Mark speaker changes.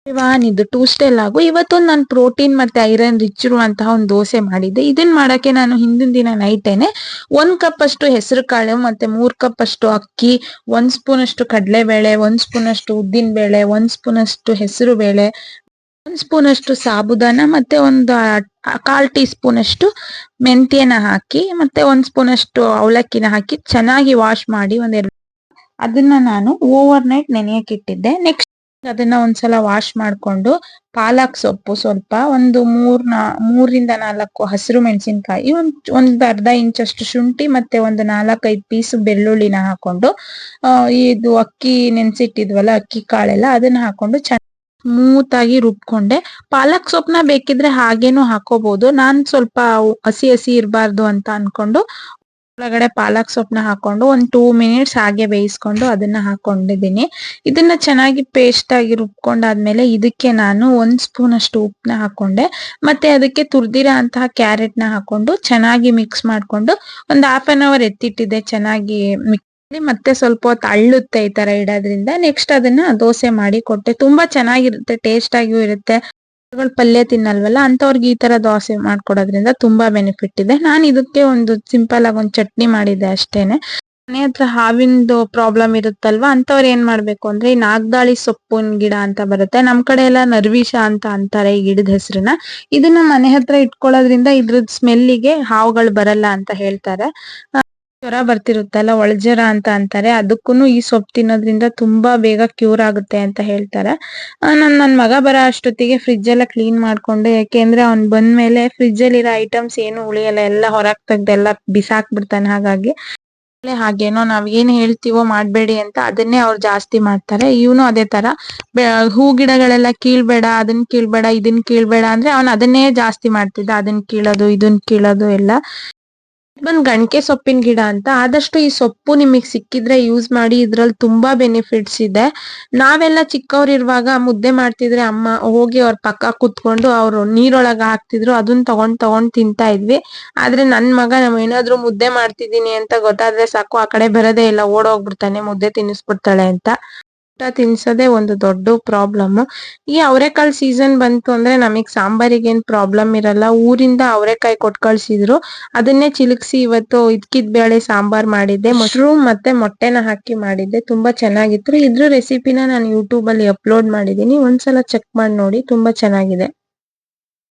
Speaker 1: Ivan ಇದು Tuesday ಲಾಗು ಇವತ್ತೊಂದು ನಾನು ಪ್ರೋಟೀನ್ ಮತ್ತೆ ಐರನ್ ರಿಚ್ ಇರುವಂತಹ ಒಂದು ದೋಸೆ ಮಾಡಿದ್ದೆ. ಇದನ್ನ ಮಾಡಕ್ಕೆ ನಾನು ಹಿಂದಿನ ದಿನ ನೈಟೇನೆ 1 ಕಪ್ ಅಷ್ಟು ಹೆಸರು ಕಾಳು ಮತ್ತೆ 3 ಕಪ್ ಅಷ್ಟು ಅಕ್ಕಿ, 1 ಸ್ಪೂನ್ ಅಷ್ಟು ಕಡಲೆಬೇಳೆ, 1 ಸ್ಪೂನ್ ಅಷ್ಟು ಉದ್ದಿನ ಬೇಳೆ, 1 ಸ್ಪೂನ್ ಅಷ್ಟು ಹೆಸರು ಬೇಳೆ, 1 ಸ್ಪೂನ್ ಅಷ್ಟು ಸಾಬುದಾನ ಮತ್ತೆ ಒಂದು 1/4 ಟೀ ಸ್ಪೂನ್ ಅಷ್ಟು ಮೆಂತ್ಯನ ಹಾಕಿ ಮತ್ತೆ 1 ಸ್ಪೂನ್ ಅಷ್ಟು ಅವಲಕ್ಕಿನ ಹಾಕಿ ಚೆನ್ನಾಗಿ ವಾಶ್ ಮಾಡಿ ಅದನ್ನ ನಾನು ಓವರ್ ನೈಟ್ ನೆನೆಯಕ್ಕೆ ಇಟ್ಟಿದ್ದೆ. ನೆಕ್ಸ್ಟ್ ಅದನ್ನ ಒಂದ್ಸಲ ವಾಶ್ ಮಾಡ್ಕೊಂಡು ಪಾಲಕ್ ಸೊಪ್ಪು ಸ್ವಲ್ಪ, ಒಂದು 3 ರಿಂದ 4 ಹಸಿರು ಮೆಣಸಿನಕಾಯಿ, ಒಂದ್ ಅರ್ಧ ಇಂಚ್ ಅಷ್ಟು ಶುಂಠಿ ಮತ್ತೆ ಒಂದು 4-5 ಪೀಸ್ ಬೆಳ್ಳುಳ್ಳಿನ ಹಾಕೊಂಡು ಇದು ಅಕ್ಕಿ ನೆನ್ಸಿಟ್ಟಿದ್ವಲ್ಲ ಅಕ್ಕಿ ಕಾಳೆಲ್ಲ ಅದನ್ನ ಹಾಕೊಂಡು ಸ್ಮೂತ್ ಆಗಿ ರುಬ್ಕೊಂಡೆ. ಪಾಲಕ್ ಸೊಪ್ಪನ್ನ ಬೇಕಿದ್ರೆ ಹಾಗೇನು ಹಾಕೋಬಹುದು. ನಾನ್ ಸ್ವಲ್ಪ ಹಸಿ ಹಸಿ ಇರಬಾರ್ದು ಅಂತ ಅನ್ಕೊಂಡು ಒಳಗಡೆ ಪಾಲಕ್ ಸೊಪ್ಪನ್ನ ಹಾಕೊಂಡು ಒಂದು 2 ಮಿನಿಟ್ಸ್ ಹಾಗೆ ಬೇಯಿಸ್ಕೊಂಡು ಅದನ್ನ ಹಾಕೊಂಡಿದ್ದೀನಿ. ಇದನ್ನ ಚೆನ್ನಾಗಿ ಪೇಸ್ಟ್ ಆಗಿ ರುಬ್ಕೊಂಡಾದ್ಮೇಲೆ ಇದಕ್ಕೆ ನಾನು 1 ಸ್ಪೂನ್ ಅಷ್ಟು ಉಪ್ಪನ್ನ ಹಾಕೊಂಡೆ. ಮತ್ತೆ ಅದಕ್ಕೆ ತುರ್ದಿರೋ ಅಂತಹ ಕ್ಯಾರೆಟ್ ನ ಹಾಕೊಂಡು ಚೆನ್ನಾಗಿ ಮಿಕ್ಸ್ ಮಾಡ್ಕೊಂಡು ಒಂದು 1/2 ಅವರ್ ಎತ್ತಿಟ್ಟಿದ್ದೆ. ಚೆನ್ನಾಗಿ ಮತ್ತೆ ಸ್ವಲ್ಪ ಹೊತ್ತು ಅಳ್ಳುತ್ತೆ ಈ ತರ ಇಡೋದ್ರಿಂದ. ನೆಕ್ಸ್ಟ್ ಅದನ್ನ ದೋಸೆ ಮಾಡಿ ಕೊಟ್ಟೆ. ತುಂಬಾ ಚೆನ್ನಾಗಿರುತ್ತೆ, ಟೇಸ್ಟ್ ಆಗಿಯೂ ಇರುತ್ತೆ. ಪಲ್ಯ ತಿನ್ನಲ್ವಲ್ಲ ಅಂತವ್ರಿಗೆ ಈ ತರ ದೋಸೆ ಮಾಡ್ಕೊಡೋದ್ರಿಂದ ತುಂಬಾ ಬೆನಿಫಿಟ್ ಇದೆ. ನಾನು ಇದಕ್ಕೆ ಒಂದು ಸಿಂಪಲ್ ಆಗಿ ಒಂದು ಚಟ್ನಿ ಮಾಡಿದ್ದೆ ಅಷ್ಟೇನೆ. ಮನೆ ಹತ್ರ ಹಾವಿಂದು ಪ್ರಾಬ್ಲಮ್ ಇರುತ್ತಲ್ವಾ ಅಂತವ್ರು ಏನ್ ಮಾಡ್ಬೇಕು ಅಂದ್ರೆ ಈ ನಾಗದಾಳಿ ಸೊಪ್ಪಿನ ಗಿಡ ಅಂತ ಬರುತ್ತೆ, ನಮ್ ಕಡೆ ಎಲ್ಲ ನರ್ವಿಷ ಅಂತ ಅಂತಾರೆ ಈ ಗಿಡದ ಹೆಸರನ್ನ. ಇದನ್ನ ಮನೆ ಹತ್ರ ಇಟ್ಕೊಳ್ಳೋದ್ರಿಂದ ಇದ್ರದ್ ಸ್ಮೆಲ್ಲಿಗೆ ಹಾವುಗಳು ಬರಲ್ಲ ಅಂತ ಹೇಳ್ತಾರೆ. ಜ್ವರ ಬರ್ತಿರುತ್ತಲ್ಲ ಒಳಜ್ವರ ಅಂತ ಅಂತಾರೆ, ಅದಕ್ಕೂನು ಈ ಸೊಪ್ಪು ತಿನ್ನೋದ್ರಿಂದ ತುಂಬಾ ಬೇಗ ಕ್ಯೂರ್ ಆಗುತ್ತೆ ಅಂತ ಹೇಳ್ತಾರೆ. ನನ್ ಮಗ ಬರೋ ಅಷ್ಟೊತ್ತಿಗೆ ಫ್ರಿಜ್ ಎಲ್ಲ ಕ್ಲೀನ್ ಮಾಡ್ಕೊಂಡು, ಯಾಕೆಂದ್ರೆ ಅವ್ನ್ ಬಂದ್ಮೇಲೆ ಫ್ರಿಜ್ ಅಲ್ಲಿ ಇರೋ ಐಟಮ್ಸ್ ಏನು ಉಳಿಯಲ್ಲ, ಎಲ್ಲ ಹೊರಗ್ ತೆಗ್ದೆಲ್ಲ ಬಿಸಾಕ್ ಬಿಡ್ತಾನೆ. ಹಾಗೇನೋ ನಾವ್ ಏನ್ ಹೇಳ್ತೀವೋ ಮಾಡ್ಬೇಡಿ ಅಂತ ಅದನ್ನೇ ಅವ್ರು ಜಾಸ್ತಿ ಮಾಡ್ತಾರೆ. ಇವನು ಅದೇ ತರ ಹೂ ಗಿಡಗಳೆಲ್ಲ ಕೀಳ್ಬೇಡ, ಅದನ್ನ ಕೀಳ್ಬೇಡ, ಇದನ್ ಕೀಳ್ಬೇಡ ಅಂದ್ರೆ ಅವ್ನ್ ಅದನ್ನೇ ಜಾಸ್ತಿ ಮಾಡ್ತಿದ್ದ. ಅದನ್ನ ಕೀಳೋದು ಇದನ್ ಕೀಳೋದು ಎಲ್ಲ. ಗಣಿಕೆ ಸೊಪ್ಪಿನ ಗಿಡ ಅಂತ, ಆದಷ್ಟು ಈ ಸೊಪ್ಪು ನಿಮಗ್ ಸಿಕ್ಕಿದ್ರೆ ಯೂಸ್ ಮಾಡಿ, ಇದ್ರಲ್ಲಿ ತುಂಬಾ ಬೆನಿಫಿಟ್ಸ್ ಇದೆ. ನಾವೆಲ್ಲ ಚಿಕ್ಕವ್ರಿರುವಾಗ ಮುದ್ದೆ ಮಾಡ್ತಿದ್ರೆ ಅಮ್ಮ ಹೋಗಿ ಅವ್ರ ಪಕ್ಕ ಕುತ್ಕೊಂಡು ಅವ್ರು ನೀರೊಳಗ ಹಾಕ್ತಿದ್ರು, ಅದನ್ನ ತಗೊಂಡ್ ತಿಂತಾ ಇದ್ವಿ. ಆದ್ರೆ ನನ್ ಮಗ ನಾವ್ ಏನಾದ್ರು ಮುದ್ದೆ ಮಾಡ್ತಿದೀನಿ ಅಂತ ಗೊತ್ತಾದ್ರೆ ಸಾಕು ಆ ಕಡೆ ಬರೋದೇ ಇಲ್ಲ, ಓಡೋಗ್ಬಿಡ್ತಾನೆ ಮುದ್ದೆ ತಿನ್ನಿಸ್ಬಿಡ್ತಾಳೆ ಅಂತ. ಊಟ ತಿನ್ಸೋದೇ ಒಂದು ದೊಡ್ಡ ಪ್ರಾಬ್ಲಮ್. ಈ ಅವರೆಕಾಳು ಸೀಸನ್ ಬಂತು ಅಂದ್ರೆ ನಮಗ್ ಸಾಂಬಾರಿಗೆ ಏನ್ ಪ್ರಾಬ್ಲಮ್ ಇರಲ್ಲ. ಊರಿಂದ ಅವರೆಕಾಯಿ ಕೊಟ್ ಕಳ್ಸಿದ್ರು, ಅದನ್ನೇ ಚಿಲುಕ್ಸಿ ಇವತ್ತು ಇದ್ಕಿದ್ ಬೇಳೆ ಸಾಂಬಾರ್ ಮಾಡಿದ್ದೆ. ಮಶ್ರೂಮ್ ಮತ್ತೆ ಮೊಟ್ಟೆನ ಹಾಕಿ ಮಾಡಿದ್ದೆ, ತುಂಬಾ ಚೆನ್ನಾಗಿತ್ತು. ಇದ್ರ ರೆಸಿಪಿನ ನಾನು ಯೂಟ್ಯೂಬ್ ಅಲ್ಲಿ ಅಪ್ಲೋಡ್ ಮಾಡಿದೀನಿ, ಒಂದ್ಸಲ ಚೆಕ್ ಮಾಡಿ ನೋಡಿ, ತುಂಬಾ ಚೆನ್ನಾಗಿದೆ.